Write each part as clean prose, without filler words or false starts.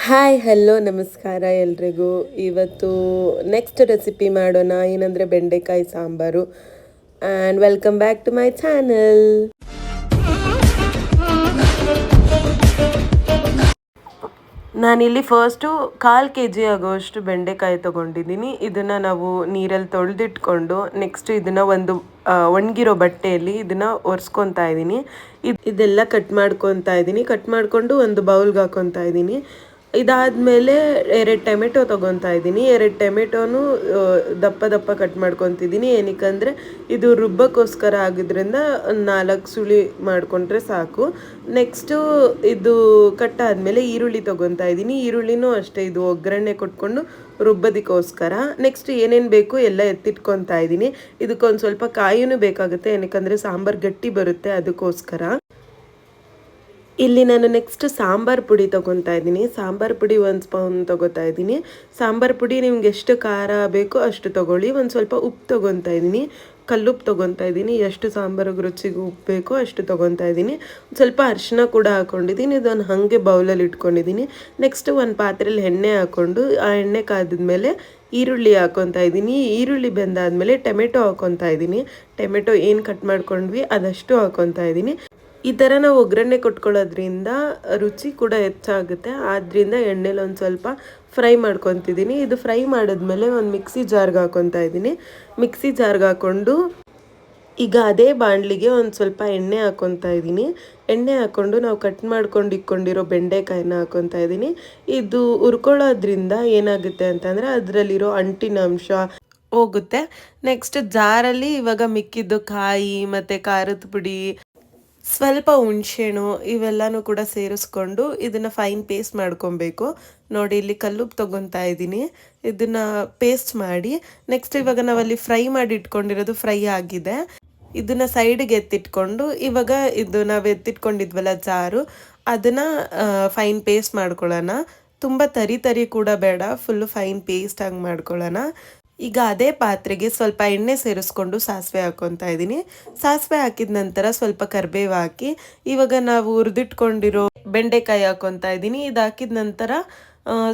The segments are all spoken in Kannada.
ಹಾಯ್ ಹಲೋ ನಮಸ್ಕಾರ ಎಲ್ರಿಗೂ. ಇವತ್ತು ನೆಕ್ಸ್ಟ್ ರೆಸಿಪಿ ಮಾಡೋಣ, ಏನಂದರೆ ಬೆಂಡೆಕಾಯಿ ಸಾಂಬಾರು. And welcome back to my channel. ನಾನಿಲ್ಲಿ ಫಸ್ಟು 1/4 kg ಆಗೋಷ್ಟು ಬೆಂಡೆಕಾಯಿ ತೊಗೊಂಡಿದ್ದೀನಿ. ಇದನ್ನು ನಾವು ನೀರಲ್ಲಿ ತೊಳೆದಿಟ್ಕೊಂಡು ನೆಕ್ಸ್ಟ್ ಇದನ್ನು ಒಂದು ಒಣಗಿರೋ ಬಟ್ಟೆಯಲ್ಲಿ ಇದನ್ನು ಒರೆಸ್ಕೊತಾ ಇದ್ದೀನಿ. ಇದೆಲ್ಲ ಕಟ್ ಮಾಡ್ಕೊತಾ ಇದ್ದೀನಿ. ಕಟ್ ಮಾಡಿಕೊಂಡು ಒಂದು ಬೌಲ್ಗೆ ಹಾಕ್ಕೊತಾ ಇದ್ದೀನಿ. ಇದಾದಮೇಲೆ 2 ಟೊಮೆಟೊ ತೊಗೊತಾ ಇದ್ದೀನಿ. 2 ಟೊಮೆಟೊನು ದಪ್ಪ ದಪ್ಪ ಕಟ್ ಮಾಡ್ಕೊತಿದ್ದೀನಿ. ಏನಕ್ಕಂದರೆ ಇದು ರುಬ್ಬಕ್ಕೋಸ್ಕರ ಆಗಿದ್ರಿಂದ 4 ಸುಳಿ ಮಾಡಿಕೊಂಡ್ರೆ ಸಾಕು. ನೆಕ್ಸ್ಟು ಇದು ಕಟ್ಟಾದಮೇಲೆ ಈರುಳ್ಳಿ ತೊಗೊತಾ ಇದ್ದೀನಿ. ಈರುಳ್ಳಿನೂ ಅಷ್ಟೇ, ಇದು ಒಗ್ಗರಣೆ ಕೊಟ್ಕೊಂಡು ರುಬ್ಬೋದಕ್ಕೋಸ್ಕರ. ನೆಕ್ಸ್ಟ್ ಏನೇನು ಬೇಕು ಎಲ್ಲ ಎತ್ತಿಟ್ಕೊತಾ ಇದ್ದೀನಿ. ಇದಕ್ಕೊಂದು ಸ್ವಲ್ಪ ಕಾಯಿನೂ ಬೇಕಾಗುತ್ತೆ, ಏನಕ್ಕಂದರೆ ಸಾಂಬಾರು ಗಟ್ಟಿ ಬರುತ್ತೆ, ಅದಕ್ಕೋಸ್ಕರ. ಇಲ್ಲಿ ನಾನು ನೆಕ್ಸ್ಟ್ ಸಾಂಬಾರು ಪುಡಿ ತೊಗೊತಾ ಇದ್ದೀನಿ. ಸಾಂಬಾರು ಪುಡಿ 1 ಸ್ಪೂನ್ ತೊಗೋತಾ ಇದ್ದೀನಿ. ಸಾಂಬಾರು ಪುಡಿ ನಿಮ್ಗೆ ಎಷ್ಟು ಖಾರ ಬೇಕೋ ಅಷ್ಟು ತೊಗೊಳ್ಳಿ. ಒಂದು ಸ್ವಲ್ಪ ಉಪ್ಪು ತೊಗೊತಾ ಇದ್ದೀನಿ, ಕಲ್ಲುಪ್ಪು ತೊಗೊತಾ ಇದ್ದೀನಿ. ಎಷ್ಟು ಸಾಂಬಾರಿಗೆ ರುಚಿಗೆ ಉಪ್ಪು ಬೇಕೋ ಅಷ್ಟು ತೊಗೊತಾ ಇದ್ದೀನಿ. ಸ್ವಲ್ಪ ಅರಿಶಿನ ಕೂಡ ಹಾಕ್ಕೊಂಡಿದ್ದೀನಿ. ಇದನ್ನು ಹಾಗೆ ಬೌಲಲ್ಲಿ ಇಟ್ಕೊಂಡಿದ್ದೀನಿ. ನೆಕ್ಸ್ಟ್ ಒಂದು ಪಾತ್ರೆಯಲ್ಲಿ ಎಣ್ಣೆ ಹಾಕ್ಕೊಂಡು ಆ ಎಣ್ಣೆ ಕಾದಿದ್ಮೇಲೆ ಈರುಳ್ಳಿ ಹಾಕ್ಕೊತಾ ಇದ್ದೀನಿ. ಈರುಳ್ಳಿ ಬೆಂದಾದಮೇಲೆ ಟೊಮೆಟೊ ಹಾಕ್ಕೊತಾ ಇದ್ದೀನಿ. ಟೊಮೆಟೊ ಏನು ಕಟ್ ಮಾಡ್ಕೊಂಡ್ವಿ ಅದಷ್ಟು ಹಾಕ್ಕೊತಾ ಇದ್ದೀನಿ. ಈ ಥರ ನಾವು ಒಗ್ಗರಣೆ ಕೊಟ್ಕೊಳ್ಳೋದ್ರಿಂದ ರುಚಿ ಕೂಡ ಹೆಚ್ಚಾಗುತ್ತೆ. ಆದ್ದರಿಂದ ಎಣ್ಣೆಲಿ ಒಂದು ಸ್ವಲ್ಪ ಫ್ರೈ ಮಾಡ್ಕೊತಿದ್ದೀನಿ. ಇದು ಫ್ರೈ ಮಾಡಿದ್ಮೇಲೆ ಒಂದು ಮಿಕ್ಸಿ ಜಾರ್ಗೆ ಹಾಕ್ಕೊತಾ ಇದ್ದೀನಿ. ಮಿಕ್ಸಿ ಜಾರ್ಗೆ ಹಾಕ್ಕೊಂಡು ಈಗ ಅದೇ ಬಾಣಲಿಗೆ ಒಂದು ಸ್ವಲ್ಪ ಎಣ್ಣೆ ಹಾಕ್ಕೊತಾ ಇದ್ದೀನಿ. ಎಣ್ಣೆ ಹಾಕ್ಕೊಂಡು ನಾವು ಕಟ್ ಮಾಡ್ಕೊಂಡು ಇಟ್ಕೊಂಡಿರೋ ಬೆಂಡೆಕಾಯಿನ ಹಾಕ್ಕೊತಾ ಇದ್ದೀನಿ. ಇದು ಹುರ್ಕೊಳ್ಳೋದ್ರಿಂದ ಏನಾಗುತ್ತೆ ಅಂತಂದರೆ ಅದರಲ್ಲಿರೋ ಅಂಟಿನ ಅಂಶ ಹೋಗುತ್ತೆ. ನೆಕ್ಸ್ಟ್ ಜಾರಲ್ಲಿ ಇವಾಗ ಮಿಕ್ಕಿದ್ದು ಕಾಯಿ ಮತ್ತು ಖಾರದ ಪುಡಿ, ಸ್ವಲ್ಪ ಹುಣಸೆಹಣ್ಣು ಇವೆಲ್ಲನೂ ಕೂಡ ಸೇರಿಸ್ಕೊಂಡು ಇದನ್ನು ಫೈನ್ ಪೇಸ್ಟ್ ಮಾಡ್ಕೊಬೇಕು. ನೋಡಿ ಇಲ್ಲಿ ಕಲ್ಲುಪ್ಪು ತೊಗೊತಾ ಇದ್ದೀನಿ. ಇದನ್ನು ಪೇಸ್ಟ್ ಮಾಡಿ ನೆಕ್ಸ್ಟ್ ಇವಾಗ ನಾವಲ್ಲಿ ಫ್ರೈ ಮಾಡಿ ಇಟ್ಕೊಂಡಿರೋದು ಫ್ರೈ ಆಗಿದೆ. ಇದನ್ನು ಸೈಡಿಗೆ ಎತ್ತಿಟ್ಕೊಂಡು ಇವಾಗ ಇದು ನಾವು ಎತ್ತಿಟ್ಕೊಂಡಿದ್ವಲ್ಲ ಜಾರು, ಅದನ್ನು ಫೈನ್ ಪೇಸ್ಟ್ ಮಾಡ್ಕೊಳ್ಳೋಣ. ತುಂಬ ತರಿ ಕೂಡ ಬೇಡ, ಫುಲ್ಲು ಫೈನ್ ಪೇಸ್ಟ್ ಆಗಿ ಮಾಡ್ಕೊಳ್ಳೋಣ. ಈಗ ಅದೇ ಪಾತ್ರೆಗೆ ಸ್ವಲ್ಪ ಎಣ್ಣೆ ಸೇರಿಸ್ಕೊಂಡು ಸಾಸಿವೆ ಹಾಕ್ಕೊತಾ ಇದ್ದೀನಿ. ಸಾಸಿವೆ ಹಾಕಿದ ನಂತರ ಸ್ವಲ್ಪ ಕರಿಬೇವು ಹಾಕಿ ಇವಾಗ ನಾವು ಹುರಿದಿಟ್ಕೊಂಡಿರೋ ಬೆಂಡೆಕಾಯಿ ಹಾಕ್ಕೊತಾ ಇದ್ದೀನಿ. ಇದು ಹಾಕಿದ ನಂತರ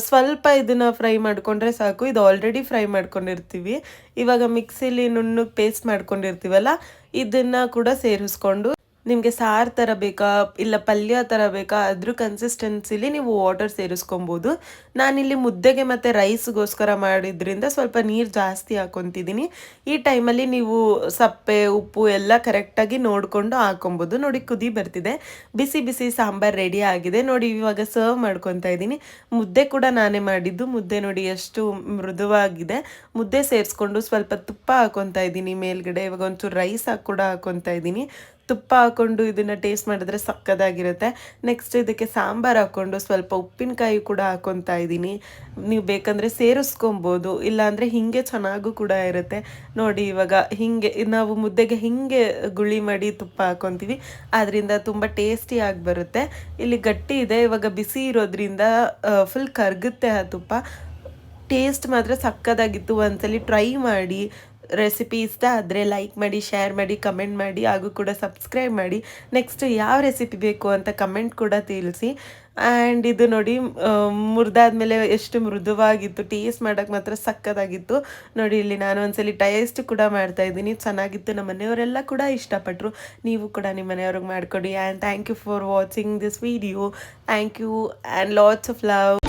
ಸ್ವಲ್ಪ ಇದನ್ನು ಫ್ರೈ ಮಾಡಿಕೊಂಡ್ರೆ ಸಾಕು. ಇದು ಆಲ್ರೆಡಿ ಫ್ರೈ ಮಾಡ್ಕೊಂಡಿರ್ತೀವಿ. ಇವಾಗ ಮಿಕ್ಸಿಲಿ ನುಣ್ಣಗೆ ಪೇಸ್ಟ್ ಮಾಡ್ಕೊಂಡಿರ್ತೀವಲ್ಲ, ಇದನ್ನು ಕೂಡ ಸೇರಿಸ್ಕೊಂಡು ನಿಮಗೆ ಸಾರು ಥರ ಬೇಕಾ ಇಲ್ಲ ಪಲ್ಯ ಥರ ಬೇಕಾ ಅದ್ರ ಕನ್ಸಿಸ್ಟೆನ್ಸಿಲಿ ನೀವು ವಾಟರ್ ಸೇರಿಸ್ಕೊಬೋದು. ನಾನಿಲ್ಲಿ ಮುದ್ದೆಗೆ ಮತ್ತು ರೈಸ್ಗೋಸ್ಕರ ಮಾಡಿದ್ರಿಂದ ಸ್ವಲ್ಪ ನೀರು ಜಾಸ್ತಿ ಹಾಕ್ಕೊತಿದ್ದೀನಿ. ಈ ಟೈಮಲ್ಲಿ ನೀವು ಸಪ್ಪೆ ಉಪ್ಪು ಎಲ್ಲ ಕರೆಕ್ಟಾಗಿ ನೋಡಿಕೊಂಡು ಹಾಕ್ಕೊಬೋದು. ನೋಡಿ ಕುದಿ ಬರ್ತಿದೆ, ಬಿಸಿ ಬಿಸಿ ಸಾಂಬಾರು ರೆಡಿ ಆಗಿದೆ. ನೋಡಿ ಇವಾಗ ಸರ್ವ್ ಮಾಡ್ಕೊತಾ ಇದ್ದೀನಿ. ಮುದ್ದೆ ಕೂಡ ನಾನೇ ಮಾಡಿದ್ದು. ಮುದ್ದೆ ನೋಡಿ ಎಷ್ಟು ಮೃದುವಾಗಿದೆ. ಮುದ್ದೆ ಸೇರಿಸ್ಕೊಂಡು ಸ್ವಲ್ಪ ತುಪ್ಪ ಹಾಕ್ಕೊತಾ ಇದ್ದೀನಿ ಮೇಲ್ಗಡೆ. ಇವಾಗ ಒಂಚೂರು ರೈಸ್ ಕೂಡ ಹಾಕ್ಕೊತಾ ಇದ್ದೀನಿ. ತುಪ್ಪ ಹಾಕ್ಕೊಂಡು ಇದನ್ನು ಟೇಸ್ಟ್ ಮಾಡಿದ್ರೆ ಸಕ್ಕದಾಗಿರುತ್ತೆ. ನೆಕ್ಸ್ಟ್ ಇದಕ್ಕೆ ಸಾಂಬಾರು ಹಾಕ್ಕೊಂಡು ಸ್ವಲ್ಪ ಉಪ್ಪಿನಕಾಯಿ ಕೂಡ ಹಾಕ್ಕೊತಾ ಇದ್ದೀನಿ. ನೀವು ಬೇಕಂದರೆ ಸೇರಿಸ್ಕೊಬೋದು, ಇಲ್ಲಾಂದರೆ ಹೀಗೆ ಚೆನ್ನಾಗೂ ಕೂಡ ಇರುತ್ತೆ. ನೋಡಿ ಇವಾಗ ಹೀಗೆ ನಾವು ಮುದ್ದೆಗೆ ಹೀಗೆ ಗುಳಿ ಮಾಡಿ ತುಪ್ಪ ಹಾಕ್ಕೊತೀವಿ, ಆದ್ದರಿಂದ ತುಂಬ ಟೇಸ್ಟಿಯಾಗಿ ಬರುತ್ತೆ. ಇಲ್ಲಿ ಗಟ್ಟಿ ಇದೆ, ಇವಾಗ ಬಿಸಿ ಇರೋದ್ರಿಂದ ಫುಲ್ ಕರಗುತ್ತೆ ಆ ತುಪ್ಪ. ಟೇಸ್ಟ್ ಮಾತ್ರ ಸಕ್ಕದಾಗಿತ್ತು. ಒಂದ್ಸಲಿ ಟ್ರೈ ಮಾಡಿ. ರೆಸಿಪಿ ಇಷ್ಟ ಆದರೆ ಲೈಕ್ ಮಾಡಿ, ಶೇರ್ ಮಾಡಿ, ಕಮೆಂಟ್ ಮಾಡಿ, ಹಾಗೂ ಕೂಡ ಸಬ್ಸ್ಕ್ರೈಬ್ ಮಾಡಿ. ನೆಕ್ಸ್ಟ್ ಯಾವ ರೆಸಿಪಿ ಬೇಕು ಅಂತ ಕಮೆಂಟ್ ಕೂಡ ತಿಳಿಸಿ. ಆ್ಯಂಡ್ ಇದು ನೋಡಿ ಮುರಿದಾದ್ಮೇಲೆ ಎಷ್ಟು ಮೃದುವಾಗಿತ್ತು. ಟೇಸ್ಟ್ ಮಾಡೋಕ್ಕೆ ಮಾತ್ರ ಸಕ್ಕದಾಗಿತ್ತು. ನೋಡಿ ಇಲ್ಲಿ ನಾನು ಒಂದ್ಸಲಿ ಟೇಸ್ಟ್ ಕೂಡ ಮಾಡ್ತಾಯಿದ್ದೀನಿ, ಚೆನ್ನಾಗಿತ್ತು. ನಮ್ಮ ಮನೆಯವರೆಲ್ಲ ಕೂಡ ಇಷ್ಟಪಟ್ಟರು. ನೀವು ಕೂಡ ನಿಮ್ಮ ಮನೆಯವ್ರಿಗೆ ಮಾಡಿಕೊಡಿ. And thank you for watching this video. Thank you and lots of love.